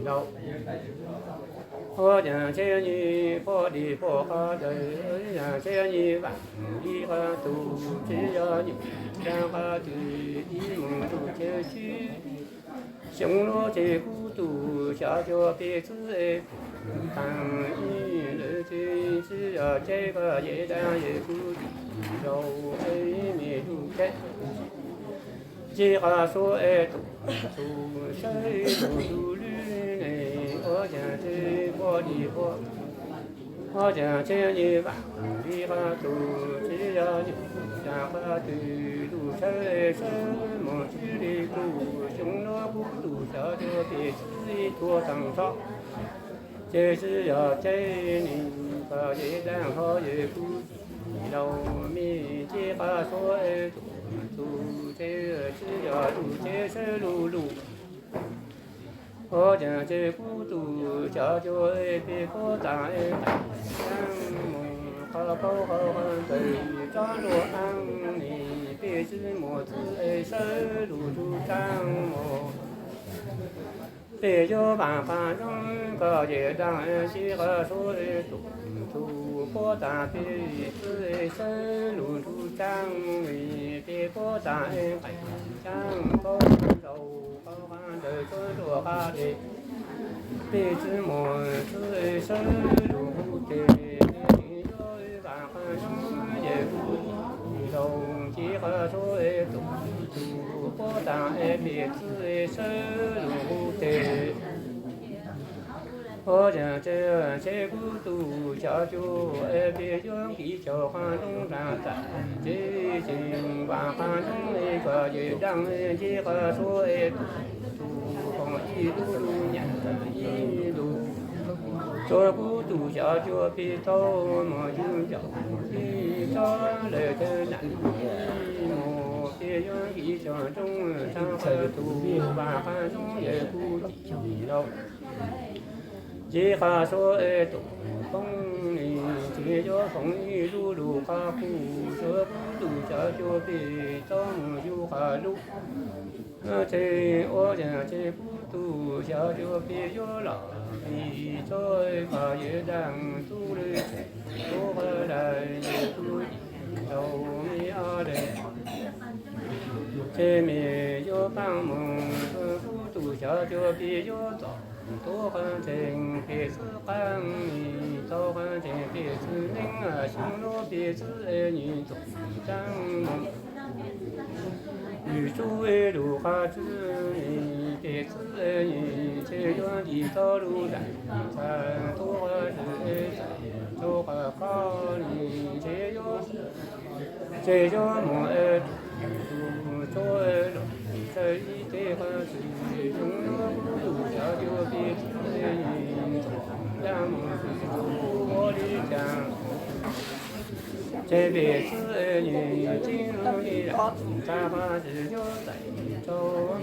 đâu Phó chẳng chế như phó đi phó khá đời chẳng chế như bạn đi khá tù chế cho những đang khá tù đi mừng tù chế chứ sống nó chế cú tù xa cho bê tư ê thằng y lỡ chế chứ ở chế có dễ đang dễ cú đâu ấy mẹ tù chết chỉ khá số ê tù xây tù ở nhà chơi bỏ đi bỏ ở nhà chơi như bạn đi qua tù chỉ ra những nhà qua từ tù chơi một chữ đi tù chúng nó cũng tù cho bị chữ thua thằng đó chơi chữ giờ chơi nhìn và dễ dàng khó dễ cú đầu mi chỉ qua số tù chơi chữ giờ tù chơi lù lù có nhà chơi cú tù cho bê có tại ăn mùng khó khó từ cho đồ ăn nì bê chứ một thứ sơ đủ đủ trang một bê cho bà trong có dễ đang chỉ có số tù tù có tại bê chứ sơ đủ đủ trang nì bê có tại trang có đầu đời tôi đùa ba đi bê chứ một thứ sơ đủ tề rồi và không về đầu chỉ có số tụ có tại bê chứ sơ đủ tề có nhà chơi cú tù cho chú bê cho kỹ cho khoan trong ra tại chế trình và khoan trong có gì đăng chỉ có số tù còn y lu lu nhặt y lu cho cú tù cho bê tô mà chú cho bê cho lời thế nặng một bê cho kỹ cho trong sang khởi tù và khoan trong về cú chỉ đâu chỉ khá số tụ không ni chỉ cho không ni lu lu khá phụ cho đủ cho bê trong du khá lu chế ô nhà chế phụ tu cho bê cho lọ thì cho khá dễ dàng tu lư tu khá đại tu đầu mi a đề chế mi cho bằng mong phụ tu cho bê cho tỏ tô khăn tình bề sư khăn tô khăn tình bề sư ninh sinh lô bề sư nhìn tục trang mong宇宙的路哈子别子nhìn chế doan đi to lu đại san tô ha sư tô ha kha nhìn chế do mo tu cho lo chế tế ha sư chúng nó đủ cho cho biết nhìn đang tu vô đi chàng chế biệt sư nhìn chính lu đi ra ta ba sư cho tại cho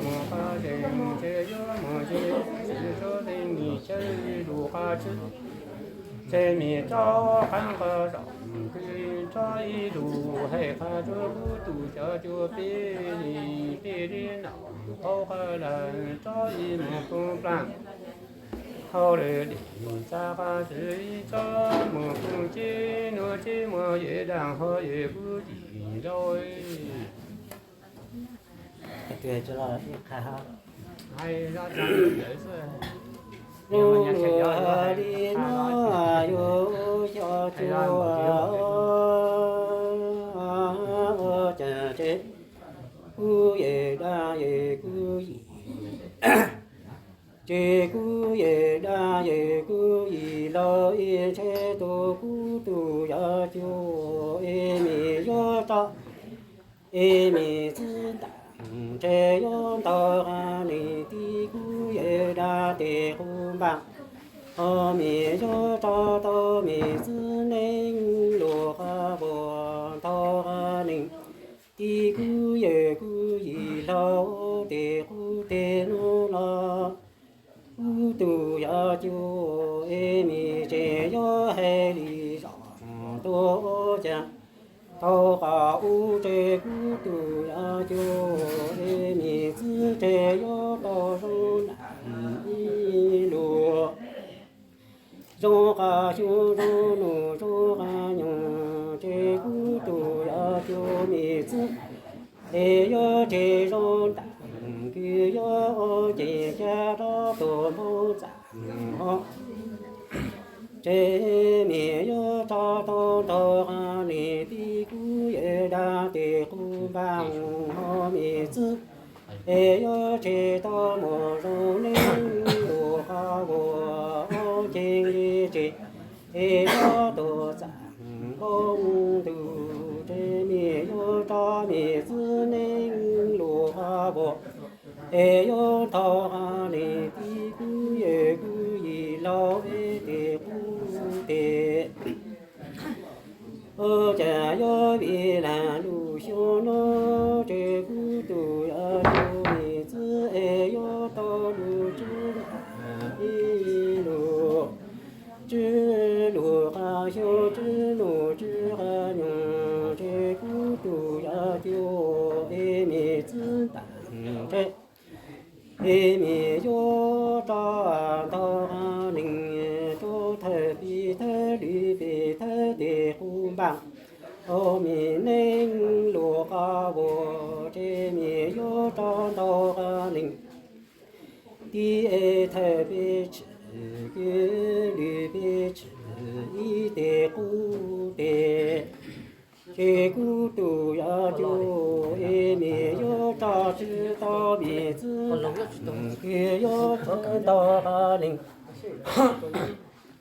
mo ha đề chế do mo chế sư cho tình ni chế lu ha sư chế mi cho khăn kha rõ cho y đủ hay kha cho tu cho bê đi nào hậu kha là cho y một công plan hậu để cha kha sư cho một công chế nó chế mà dễ dàng hơn dễ bút gì rồi tuyệt cho nó khá hay ra chẳng dễ rồi lu đi nó yo cho chả chết cu ye đa ye cu gì chế cu ye đa ye cu gì lo ye chế tu cu tu ya cho mi yo ta mi zhi da chế yo ta ha ni ti cu ye đa te cu ba mi yo ta mi zhi ning lu ha bo ta ha ning ti cu ye cu yi lo te no la u tu ya chu mi che yo he li rong to cha tao ha u che cu tu ya chu mi zi che yo to ru nan yi lu 中华修中路中华牛，这古都要救米子，哎哟这种大给哟这家着多么脏哦。这面有找到到哈里的古也大的古板和面子，哎哟这到莫容人路哈我今日这哎哟多脏红土，这面有找面子能路哈我。哎哟，到哈里的古也古一老哎的古的，家要为难路修罗，这古都要有名字，哎哟，道路之难一路，之路哈修之路之哈用，这古都要有哎名字当这。哎咪哟，找到林找特别特绿别特的红棒，哦咪能落下我这咪哟找到林，的哎特别吃个绿别吃一的红的。这古都要救，哎没有早知道面子大，也要知道哈林。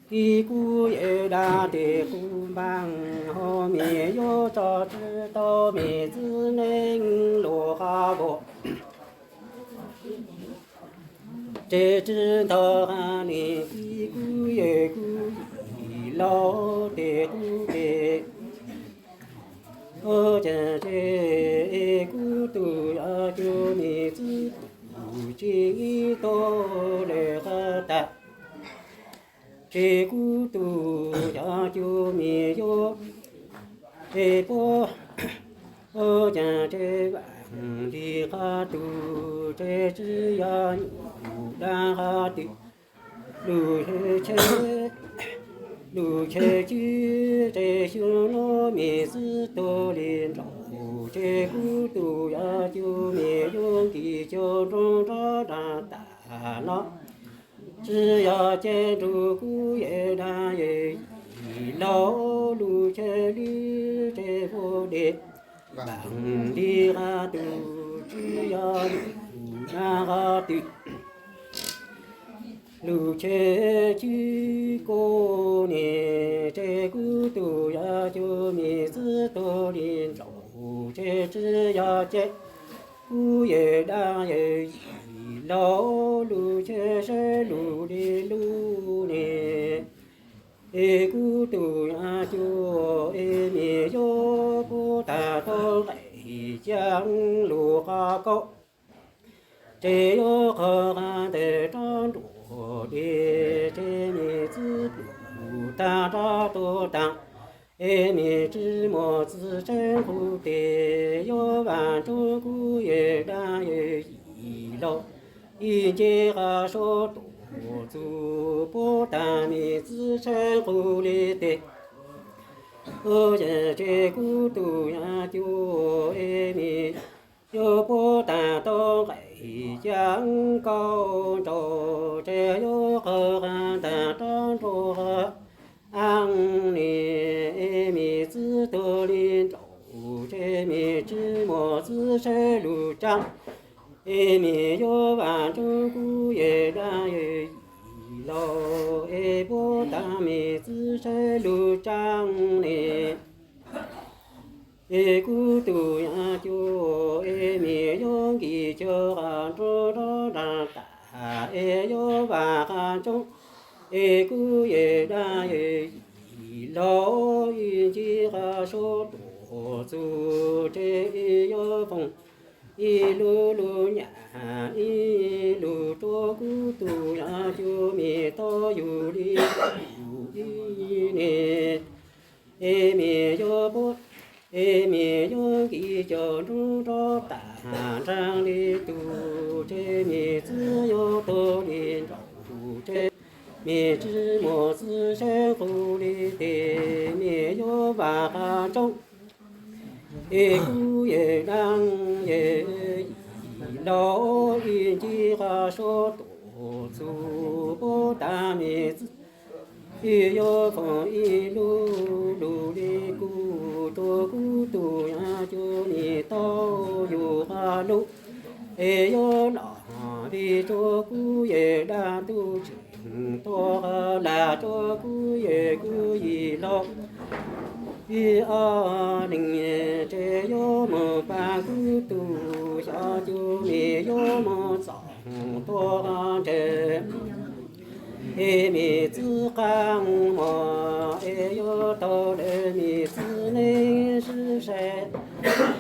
的古也大的古板，后面有早知道面子能落下我。这知道哈林的古也古，老的古的。这古都要救米子，不经多来哈达。这古都要救米哟，这波这万里哈都，这只要牛然哈的路去。路前去，这修罗面子多连着，这古都要救面用的叫中着大闹，只要见着古也难也一老路前里这不的，万里哈都只要路难哈的。路前去过年，这古都要救米子多连着，这只要见古也难也一老路前是路的路呢，哎古都要救哎米哟不打到哎江路哈高，这有好汉的张着。我的这面子不当着多当，哎面芝麻子真不得，要万中古也难也一老，一节哈说多做不当面子真不里的，这古都呀就哎面。又不但到海江高着，这又和汉但当着安里米子多林着，这米芝麻子是路长，哎米又万中古也难也一老，哎不但米子是路长呢。哎古都呀就哎面用的就汉中着大，哎哟万汉中，哎古也难也一老一节哈说多做这一哟风，一路路呀一路着古都呀就面到有里有一年，哎面哟不。哎面用的叫中着大张的肚，这面子要多连着这灭之莫自身护理的灭有万众，也故也让也老云机哈说多足不大灭子。也有风一路路里古都呀，就你到有哈路，也有那里做古也那都真多哈那做古也古一老。2020这有么办古都下就没有么早多哈这。米子干么？有道理米子内是谁？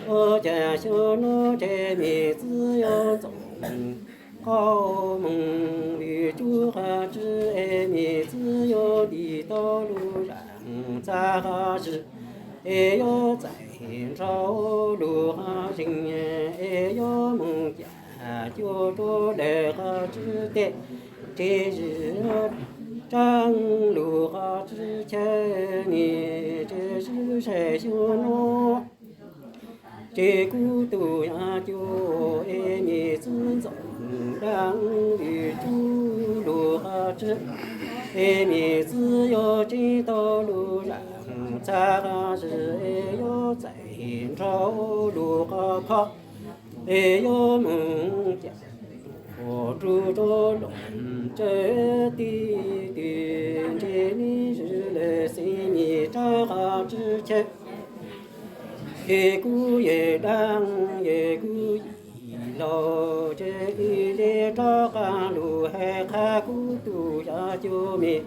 我家小奴这米子要走高梦与主哈子米子要离道路上咋哈子？要在朝路哈人要梦家就多来哈子的。这日张路哈之前你这是谁修诺？这孤独呀就爱你自走，让与主路哈之，爱你自由这道路上，咱是爱要在朝路哈靠，爱要梦家。我住着龙这地段，这里是来心里找好之前，也故也当也故一老，这一来找干路还看孤独呀就没，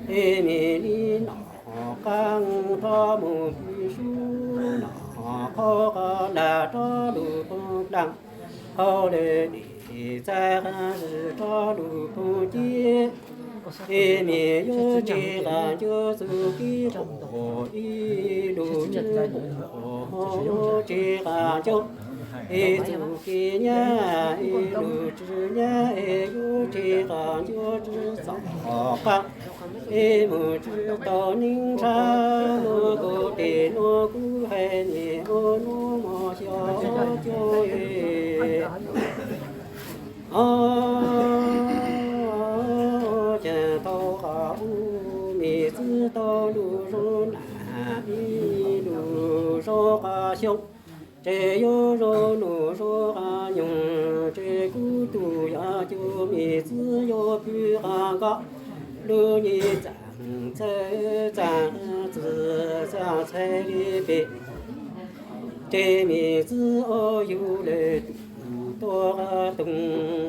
没里哪干着么必须哪好个来找路不当，好来你在汉是找路不见，也没有这个就走的火一路之火，这个就一走的年一路之年，有这个就知早干，也不知道宁山路过的路过海你我路么小就耶。见到哈乌米子道路上南一路上哈熊，这有肉路上哈牛，这孤独呀就米子要比哈个，路你咱自家菜里边，这米子哦有来。多哈东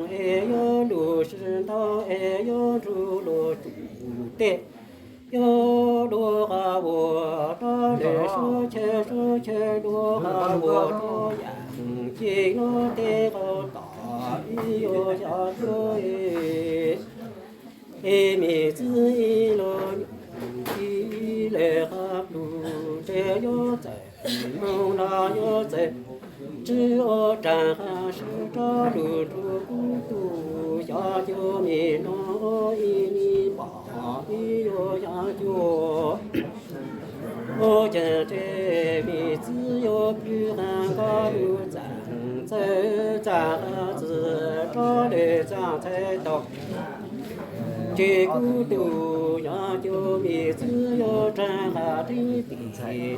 哎哟路是道哎哟住路住的，哟路哈我到来说切路哈我到阳金路的好大雨哟下着哎米子一路一来哈路这哟在梦那哟在。只有站哈是着路住孤独下就没弄一米八一哟下就，我见这米自由比汉高路咱自着来咱才到，这孤独呀就米自由站哈的地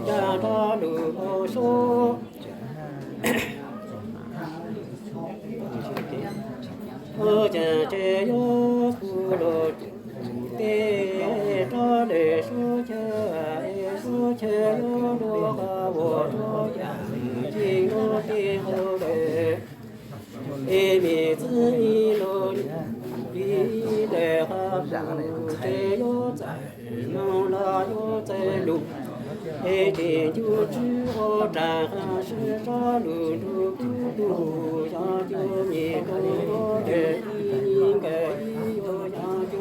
站着路说。我见这有福禄住的，这里说切有路哈我着阳金路的后来，一米子一路一来哈路，这有在弄那有在路。一天就知我站是啥路路孤独下就你跟我这应该有下就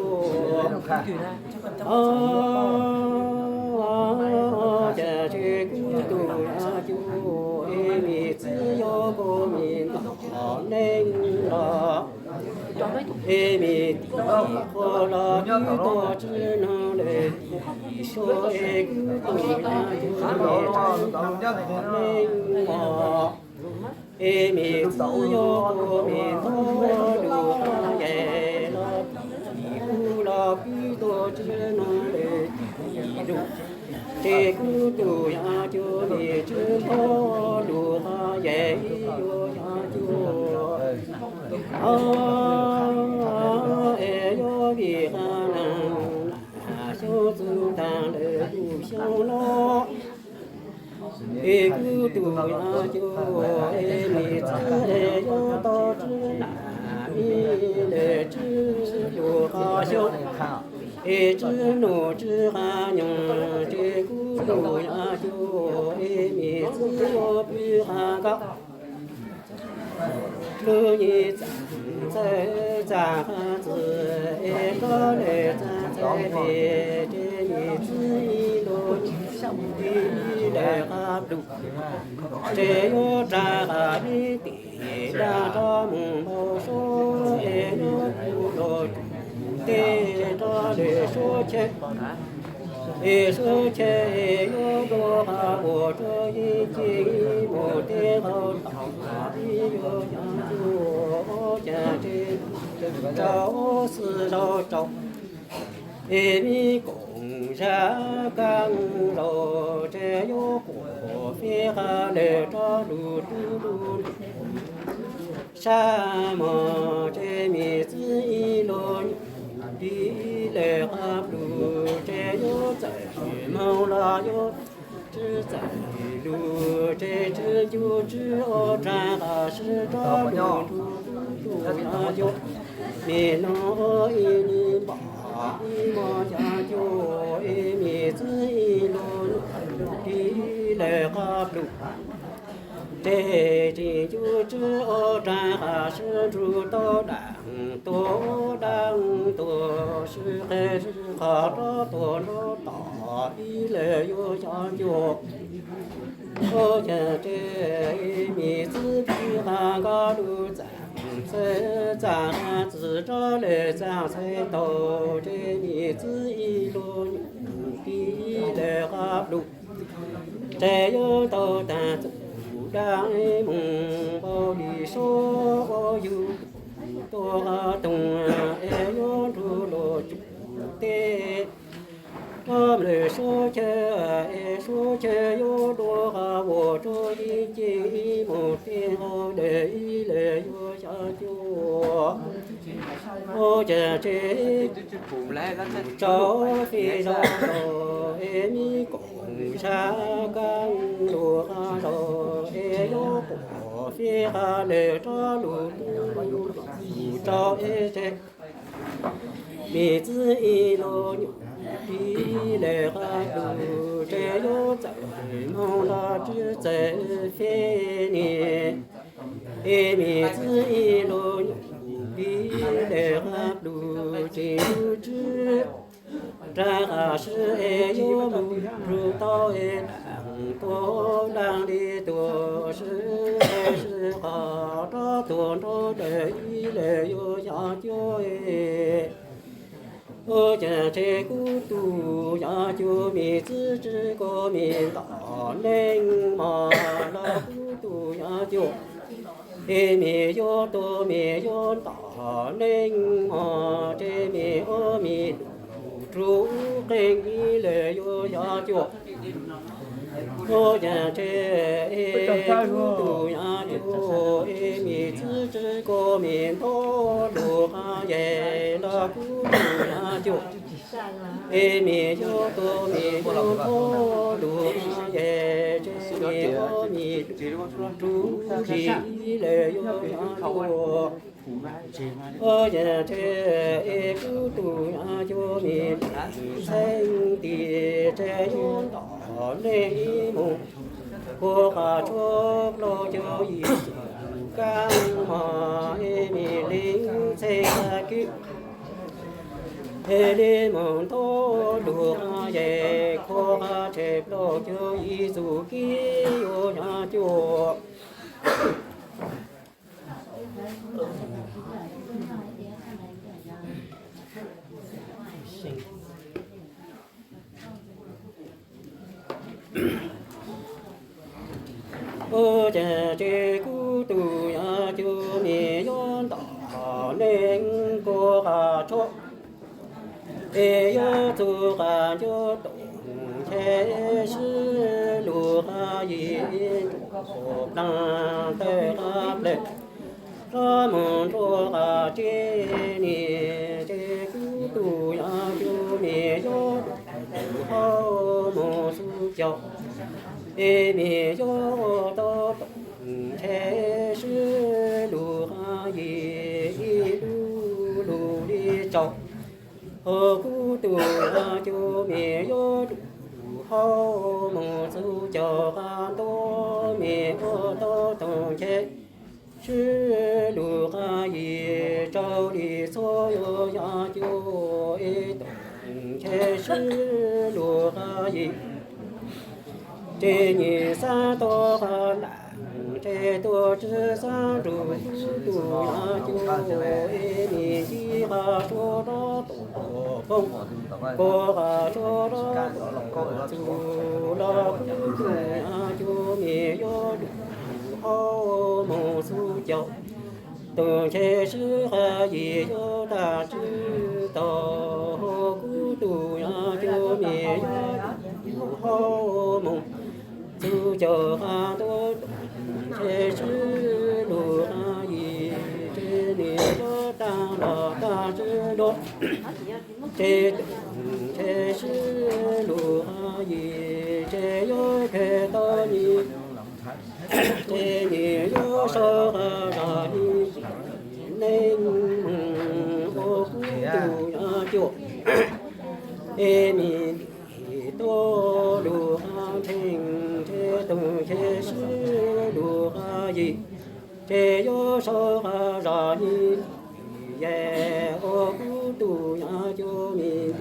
这是孤独下就你自由不明了能了 ê mi tì khô la bí tô chư nô lê tì xô ê cú tù ya chô mi chư nê mò ê mi tsư yo tô mi tô lù ha yê la tì cú la bí tô chư nô lê tì lù thế cú tù ya chô mi chư tô lù ha yê yo ya chô ê yo vi ha năng la xiu zu tang lê du xiu lo ê cú tù ya chô ê mi tsư ê yo tô chư na mi lê chư lù ha xiu ê chư nô chư ha nhung chê cú tù ya chô ê mi tsư yo pi ha ga lư nhi zai zai ha zi ê có lê zai zai lê chê mi tsư y lô đi lê ha lù chê yo tra ha đi tì đa cho mùng bao số ê yo cụ lô tê cho lê số chê ê số chê ê yo đô ha bộ cho y chi mô tê hô tàu y yo ya chô cha chê cháu sư rô cháu ê mi cùng ra căng rô chê yo cổ phê ha lê cho lù lù sa mô chê mi tư y lô đi lê hạp lù chê yo zài mâu la yo chư zài lù chê chư yu chư ô tra hà sư cho lù lù la yo mi nô y ni bà y mô cha yo y mi tư y lô đi lê hạp lù tê chỉ chú chư ô tra hà sư tru tô đăng tô sư khê sư khả đó tô lô tỏ y lê yo cha yo ô cha tê mi tư pi hà ga lu giang sê giang hà zi cho lê giang sê tô tê mi tư y lô pi lê hạp lù tê yo tô ta đại mùng bao đi số bao yu tô ha tung e yo ru lo chu te tham lệ số chê yo đô ha wo cho y chi một tiên ho để y lệ yo cha chu ô cha chê cháu phi ra đồ e mi cùng sa căng đồ ha đồ e yo cổ phi ha lệ cho lù cho e chê mi tư y lô đi lệ ha lù chê yo zài mong la chư zài phê nì e mi tư y lô đi lệ ha lù chê lù chư ra hà sư e yo lù ru tao e đảng tô đang đi tô sư e sư hà đó tô đó để y lệ yo ya cho e ô cha chê cú tu ya chu mi tư chư cô mi tỏ nên mà la cú tu ya chu e mi yo tô mi yo tỏ nên mà chê mi ô mi tru kênh y lệ yo ya chu ô cha chê e cú tu ya chu e mi tư chư cô mi tô lu ha ye la cú tu ya chu e mi yo tô mi yo tô lu ha ye chê mi ô mi tru chi lệ yo ya chu ô cha chê e cú tu ya chu mi thanh tì chê yo tỏ nên mù cô hà chốt lô cho y cang mà e mi linh xe kí e đi mong tô được về cô hà chép lô cho y dù kí yo nhà chùa 行。我家这孤独呀，就没有大能过下车，也有做汉就东前是路哈一路当得哈嘞。他们说啊，这年这孤独呀，就没有好梦苏叫，也没有到东前是路哈一路路的找，和孤独呀，就没有好梦苏叫啊，都没有到东前。是路哈一照的所有呀，就一动全是路哈一。这女三多哈难，这多只三主孤独呀，就一年纪哈说着多风，过哈说着多足了孤独呀，就没有。好梦苏叫，东前是还也有大知道，孤独呀就没有好梦，苏叫哈多东前是路哈也，这里有大了大知道，这东前是路哈也，这有看到你。这女有手让你能我孤独呀就，你多路行程，这东西是路哈一，这有手让你也我孤独呀就你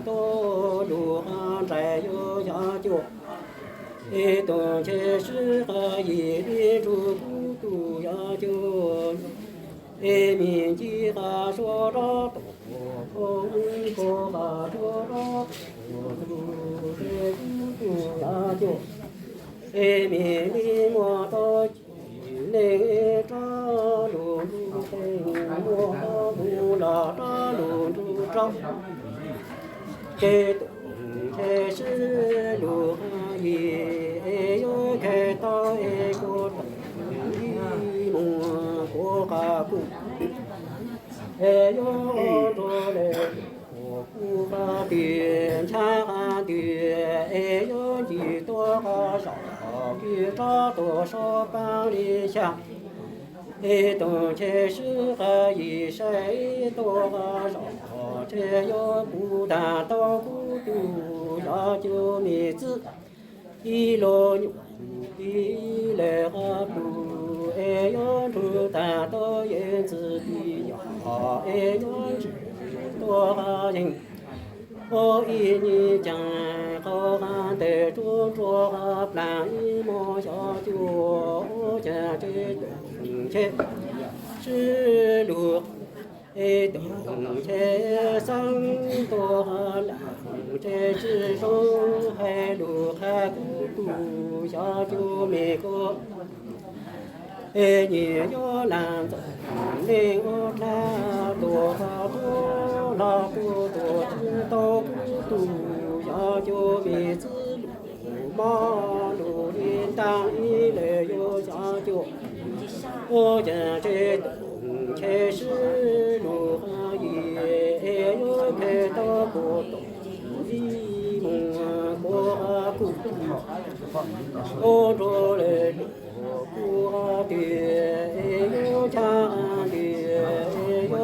多路行再有呀就。一动前是哈一日住孤独呀就，一民记哈说着多风过哈说着多这孤独呀就，一民里莫到内扎路路黑莫木拉扎路路扎，这动前是路哈也有看到一个东梦过哈古，也有着嘞我古哈的唱的，也有几多哈少，遇着多少帮里想。一动前是哈一谁多哈少，这有孤单到孤独呀就没子。一罗牛一来哈布，哎哟，出单到燕子的呀，哎哟，多哈人，我一年将好汉的中着哈plan一毛小酒，将这东西是路。哎，东前上多哈难，这之中海路还孤独下就没个。哎，你要难走，你我难多哈多那多多知道孤独下就没自路，马路里当一来又下就，我将这东前是路哈也有看到过东一梦过哈古，我着来路过哈的有唱的有梦，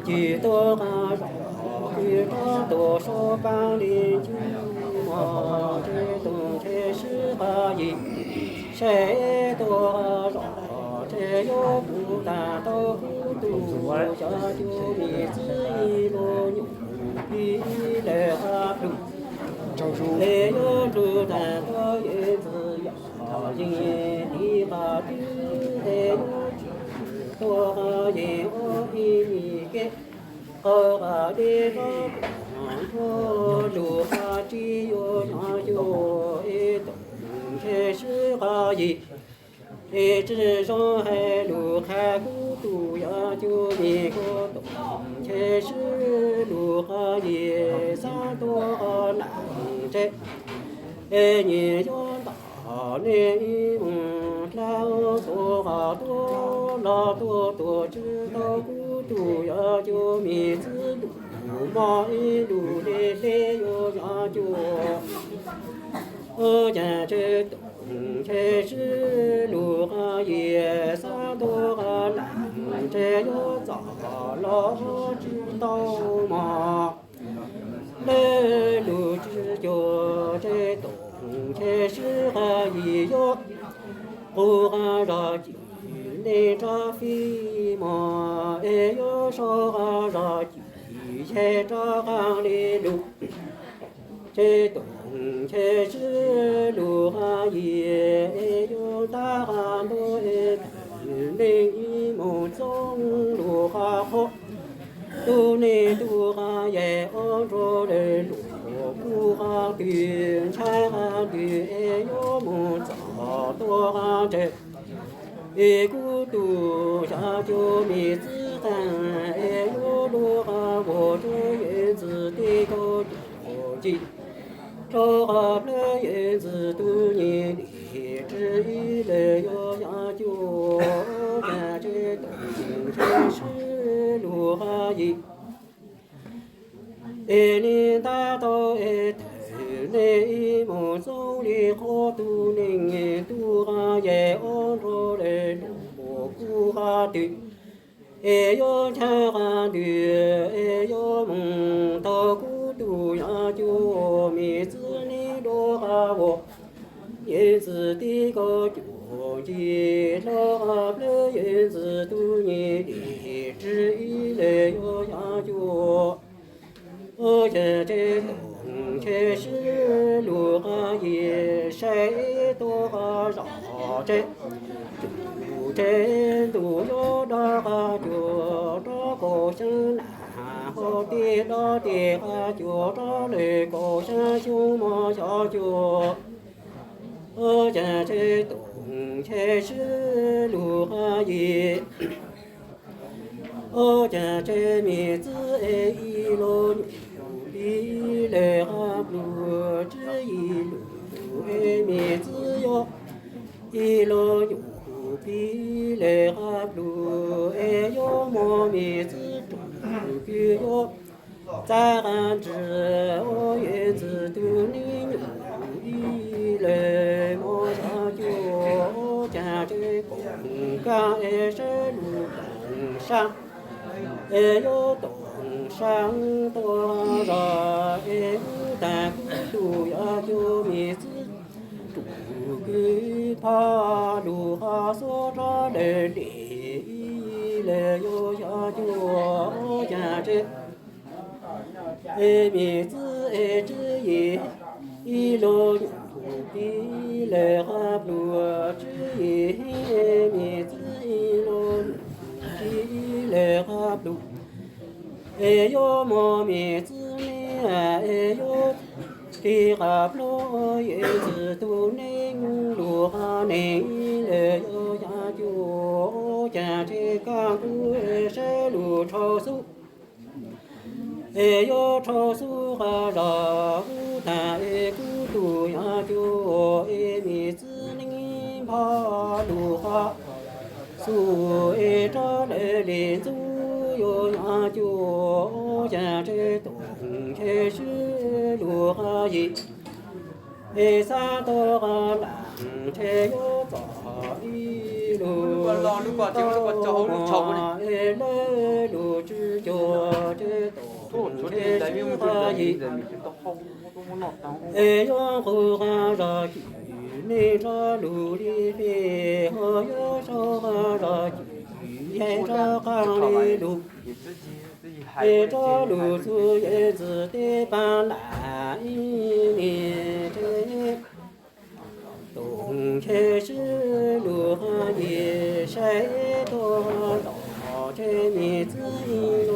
几多哈少，几多少帮里就嘛，这东前是哈也，谁多少？这有不大到孤独下就你自一路牛逼来哈路，来有主单到叶子呀，人的哈的来有多哈人我一你给，和啊的着着路哈只有呀就一动切是哈一。一直上海路开古都呀，就你个东前是路哈也三多难这，你要大年老多哈多拉多知道古都呀，就米子路马一路的嘞哟呀就。家这东前是路哈也三多哈南，这有早老知道吗？来路只有这东前是哈也有，不哈ra chỉ nên ra phi mà e yo so ha ra chỉ che ra hàng đi lục chế tổng chế chữ lù ha ye yo ta ha đô e nên y một sông lù ha ho tu ni tu ha ye on ro de lù ku ha tiền cha ha tiền e yo một gió to ha chế e ku tu cha cho mi zi tan e yo lu ha wo zhe ye zi de go ji 周合了叶子都年里，只一来要呀就看这东真是路哈一，年大到头来梦中里好多人都哈也安着来路过哈的。哎哟，唱哈的，哎哟，梦到古都呀，就米子里落哈我，叶子的个脚迹，落哈了叶子都你的旨意来哟呀就，这东前是路哈也谁多哈绕这。trên đủ gió đó ha chùa đó cổ sang nà hồ tì đó tì ha chùa đó lì cổ sang xuống mò cho chùa cha chế tụng chế sư lù ha yi cha chế mi tư e y lô nhủ đi lệ ha lù chứ y lù e mi tư yo y lô nhủ bi lệ ha lu e yo mo mi zi zhu gu yo在汉之我叶子都你牛一来莫下就家这公干也是路东上也有东上多少也有但都要就米子主给怕路哈所着的里来有下就家这米子之也一路有比来哈路之也米子一路比来哈路哎哟么米子呢哎哟đi gặp lo ye từ tu nên lúa ha nên lệ yo ya chu cha che ca tu sẽ lúa cho su e yo cho su ha ra u ta e ku tu ya chu e mi zi ning pa lúa ha su e cho lệ lệ zu yo ya chu cha che tong che shi lúa ha yi e sa to ha lang che yo za yi lu ma e le lu chi cho che tong che shi ha yi e yo hu ha ra yi ni ra lu li pe ho yo so ha ra yi ye ra kang li lu ye cho lu su ye zi de ban la yi ni zhe dong che shi lu ha ye shai to lao che mi zi yi lu